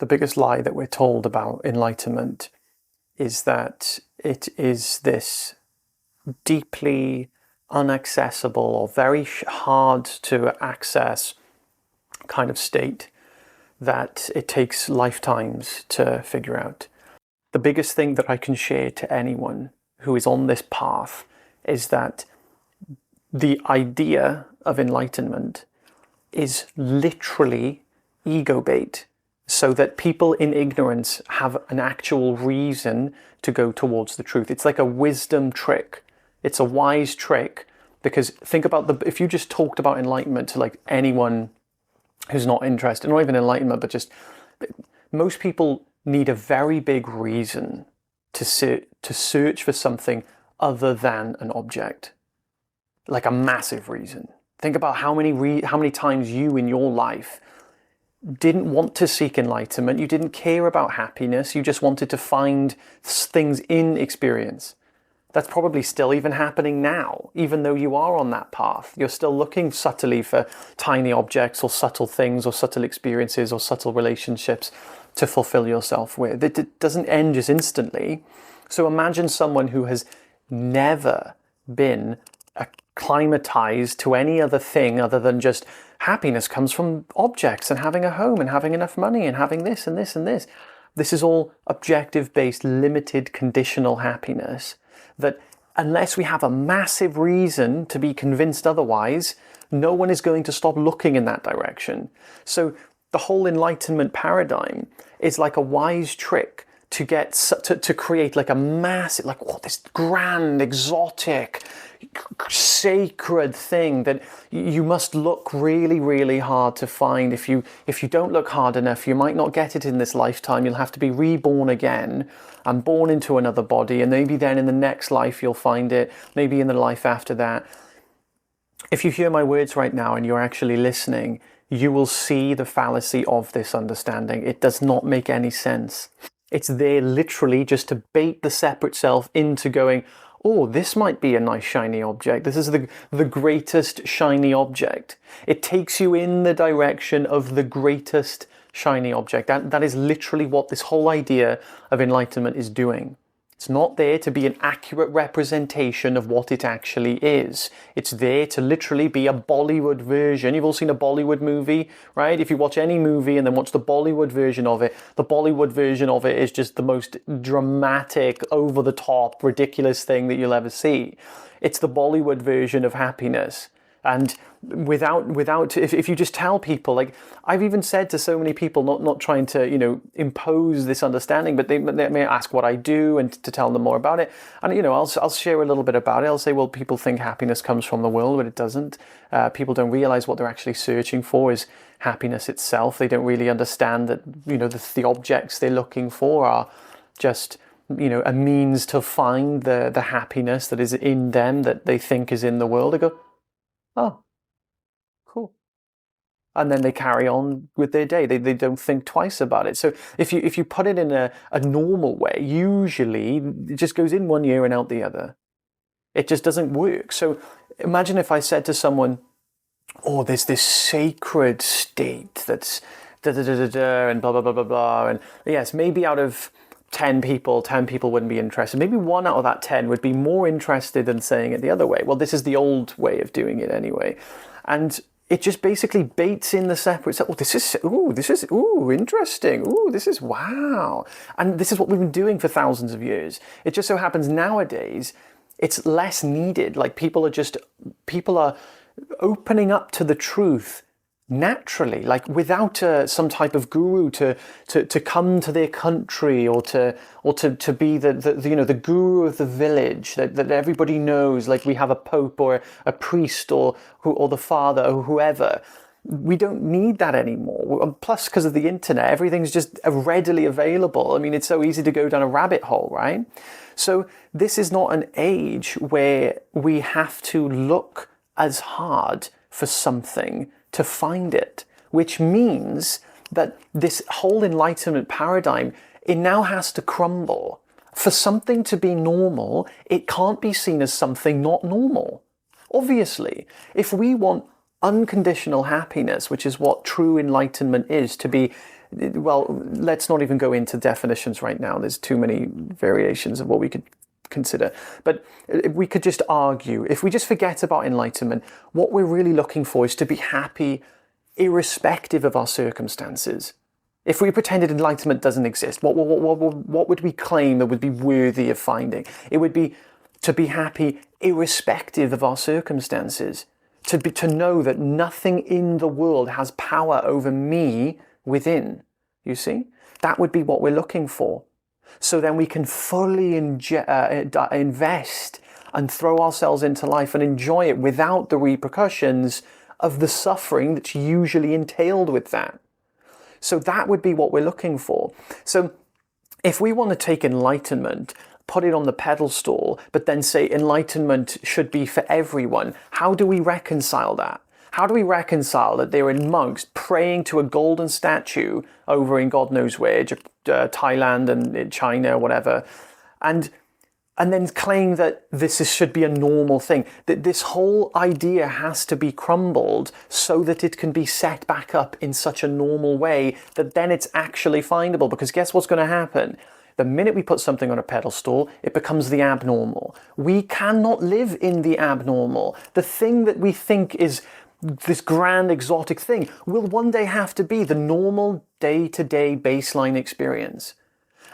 the biggest lie that we're told about enlightenment is that it is this deeply inaccessible or very hard to access kind of state that it takes lifetimes to figure out. The biggest thing that I can share to anyone who is on this path is that the idea of enlightenment is literally ego bait, so that people in ignorance have an actual reason to go towards the truth. It's like a wisdom trick. It's a wise trick, because think about if you just talked about enlightenment to like anyone who's not interested, not even enlightenment, but just most people need a very big reason to search for something other than an object, like a massive reason. Think about how many times you in your life didn't want to seek enlightenment. You didn't care about happiness. You just wanted to find things in experience. That's probably still even happening now, even though you are on that path. You're still looking subtly for tiny objects or subtle things or subtle experiences or subtle relationships to fulfill yourself with. It doesn't end just instantly. So imagine someone who has never been acclimatized to any other thing other than just happiness comes from objects and having a home and having enough money and having this and this and this. This is all objective-based, limited, conditional happiness that unless we have a massive reason to be convinced otherwise, no one is going to stop looking in that direction. So the whole enlightenment paradigm is like a wise trick to get to create like a massive, like, oh, this grand, exotic, sacred thing that you must look really, really hard to find. If you don't look hard enough, you might not get it in this lifetime. You'll have to be reborn again and born into another body, and maybe then in the next life you'll find it, maybe in the life after that. If you hear my words right now and you're actually listening, you will see the fallacy of this understanding. It does not make any sense. It's there literally just to bait the separate self into going, oh, this might be a nice shiny object. This is the greatest shiny object. It takes you in the direction of the greatest shiny object. That is literally what this whole idea of enlightenment is doing. It's not there to be an accurate representation of what it actually is. It's there to literally be a Bollywood version. You've all seen a Bollywood movie, right? If you watch any movie and then watch the Bollywood version of it, the Bollywood version of it is just the most dramatic, over-the-top, ridiculous thing that you'll ever see. It's the Bollywood version of happiness. And if you just tell people, like I've even said to so many people, not trying to, impose this understanding, but they may ask what I do and to tell them more about it. And, I'll share a little bit about it. I'll say, well, people think happiness comes from the world, but it doesn't. People don't realize what they're actually searching for is happiness itself. They don't really understand that, the objects they're looking for are just, a means to find the happiness that is in them that they think is in the world. They go, oh, cool. And then they carry on with their day. They don't think twice about it. So if you put it in a normal way, usually it just goes in one ear and out the other. It just doesn't work. So imagine if I said to someone, oh, there's this sacred state that's da-da-da-da-da and blah, blah, blah, blah, blah. And yes, maybe out of 10 people wouldn't be interested. Maybe 1 out of that 10 would be more interested than saying it the other way. Well, this is the old way of doing it anyway. And it just basically baits in the separate self. Oh, this is interesting. Oh, this is wow. And this is what we've been doing for thousands of years. It just so happens nowadays, it's less needed. Like people are opening up to the truth naturally, like without some type of guru to come to their country or to be the guru of the village that everybody knows. Like we have a pope or a priest or the father or whoever. We don't need that anymore. Plus, because of the internet, everything's just readily available. I mean, it's so easy to go down a rabbit hole, right? So this is not an age where we have to look as hard for something to find it, which means that this whole enlightenment paradigm, it now has to crumble. For something to be normal, it can't be seen as something not normal. Obviously, if we want unconditional happiness, which is what true enlightenment is, to be well, let's not even go into definitions right now. There's too many variations of what we could consider. But we could just argue, if we just forget about enlightenment, what we're really looking for is to be happy irrespective of our circumstances. If we pretended enlightenment doesn't exist, what would we claim that would be worthy of finding? It would be to be happy irrespective of our circumstances. To know that nothing in the world has power over me within. You see? That would be what we're looking for. So then we can fully invest and throw ourselves into life and enjoy it without the repercussions of the suffering that's usually entailed with that. So that would be what we're looking for. So if we want to take enlightenment, put it on the pedestal, but then say enlightenment should be for everyone, how do we reconcile that? How do we reconcile that they were monks praying to a golden statue over in God knows where, Thailand and China or whatever, and then claim that should be a normal thing, that this whole idea has to be crumbled so that it can be set back up in such a normal way that then it's actually findable? Because guess what's going to happen? The minute we put something on a pedestal, it becomes the abnormal. We cannot live in the abnormal. The thing that we think is this grand exotic thing will one day have to be the normal day-to-day baseline experience.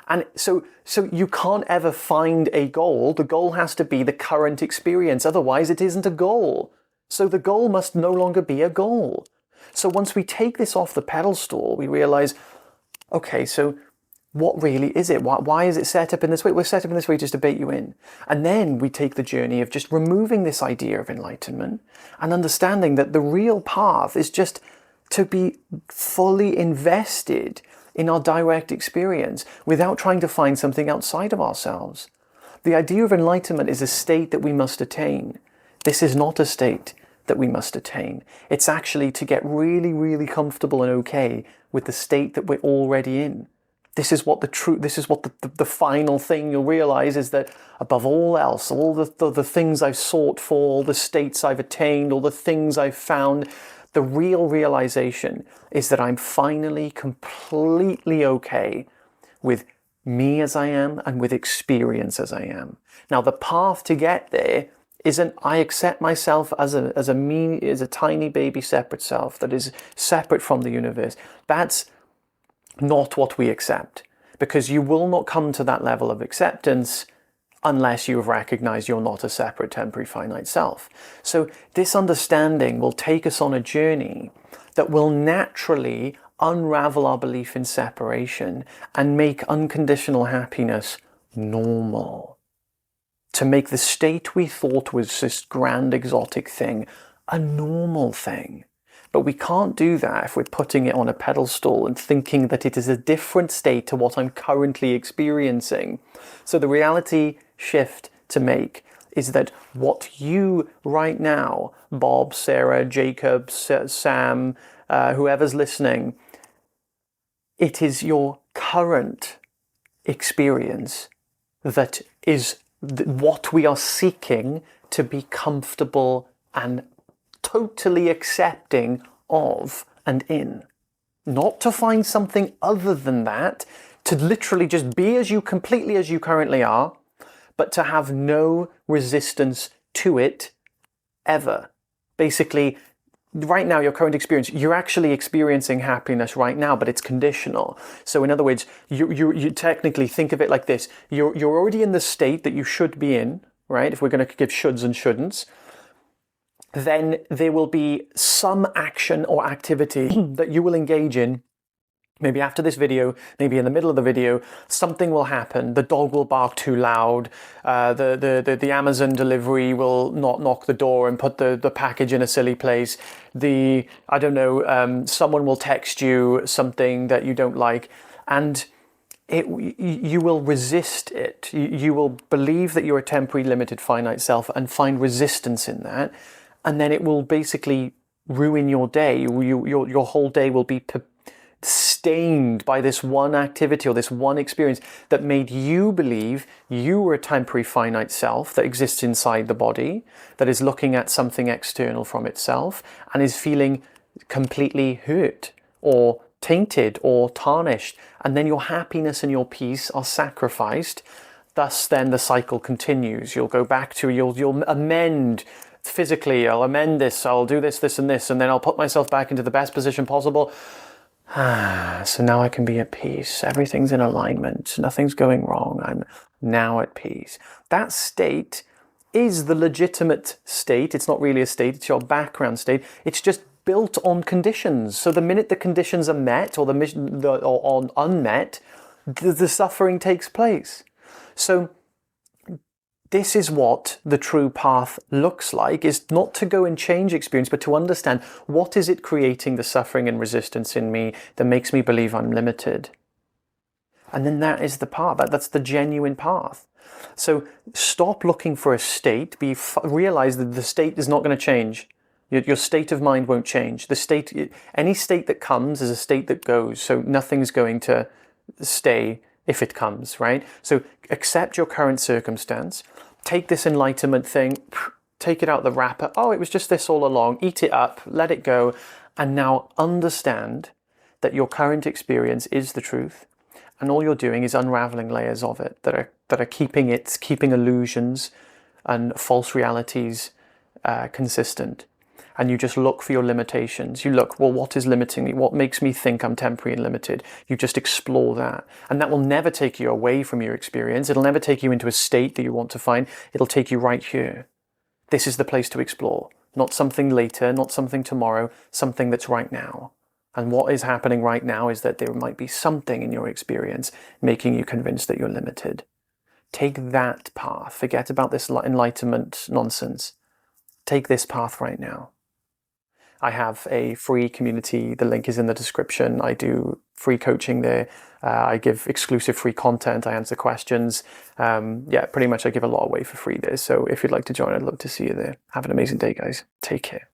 And so you can't ever find a goal. The goal has to be the current experience. Otherwise, it isn't a goal. So the goal must no longer be a goal. So once we take this off the pedestal, we realize, okay, so what really is it? Why is it set up in this way? We're set up in this way just to bait you in. And then we take the journey of just removing this idea of enlightenment and understanding that the real path is just to be fully invested in our direct experience without trying to find something outside of ourselves. The idea of enlightenment is a state that we must attain. This is not a state that we must attain. It's actually to get really, really comfortable and okay with the state that we're already in. This is what the final thing you'll realize is that above all else, all the things I've sought for, all the states I've attained, all the things I've found, the real realization is that I'm finally completely okay with me as I am and with experience as I am. Now, the path to get there isn't I accept myself as a tiny baby separate self that is separate from the universe. That's not what we accept, because you will not come to that level of acceptance unless you have recognized you're not a separate temporary finite self. So this understanding will take us on a journey that will naturally unravel our belief in separation and make unconditional happiness normal. To make the state we thought was this grand exotic thing a normal thing. But we can't do that if we're putting it on a pedestal and thinking that it is a different state to what I'm currently experiencing. So the reality shift to make is that what you right now, Bob, Sarah, Jacob, Sam, whoever's listening, it is your current experience that is what we are seeking to be comfortable and totally accepting of and in. Not to find something other than that, to literally just be completely as you currently are, but to have no resistance to it ever. Basically, right now, your current experience, you're actually experiencing happiness right now, but it's conditional. So in other words, you technically think of it like this. You're already in the state that you should be in, right? If we're going to give shoulds and shouldn'ts, then there will be some action or activity that you will engage in. Maybe after this video, maybe in the middle of the video, something will happen. The dog will bark too loud. The Amazon delivery will not knock the door and put the package in a silly place. Someone will text you something that you don't like, and you will resist it. You will believe that you're a temporary, limited, finite self and find resistance in that. And then it will basically ruin your day. Your whole day will be stained by this one activity or this one experience that made you believe you were a temporary finite self that exists inside the body, that is looking at something external from itself and is feeling completely hurt or tainted or tarnished, and then your happiness and your peace are sacrificed. Thus then the cycle continues. You'll go back to, you'll amend physically, I'll amend this, I'll do this, this and this, and then I'll put myself back into the best position possible. So now I can be at peace. Everything's in alignment. Nothing's going wrong. I'm now at peace. That state is the legitimate state. It's not really a state, it's your background state. It's just built on conditions. So the minute the conditions are met or or unmet, the suffering takes place. So this is what the true path looks like, is not to go and change experience, but to understand what is it creating the suffering and resistance in me that makes me believe I'm limited. And then that is the path. That's the genuine path. So stop looking for a state. Realize that the state is not going to change. Your state of mind won't change. Any state that comes is a state that goes. So nothing's going to stay if it comes, right? So accept your current circumstance. Take this enlightenment thing, take it out the wrapper. Oh, it was just this all along. Eat it up, let it go. And now understand that your current experience is the truth. And all you're doing is unraveling layers of it that are keeping illusions and false realities consistent. And you just look for your limitations. You look, well, what is limiting me? What makes me think I'm temporary and limited? You just explore that. And that will never take you away from your experience. It'll never take you into a state that you want to find. It'll take you right here. This is the place to explore. Not something later, not something tomorrow, something that's right now. And what is happening right now is that there might be something in your experience making you convinced that you're limited. Take that path. Forget about this enlightenment nonsense. Take this path right now. I have a free community. The link is in the description. I do free coaching there. I give exclusive free content. I answer questions. Pretty much I give a lot away for free there. So if you'd like to join, I'd love to see you there. Have an amazing day, guys. Take care.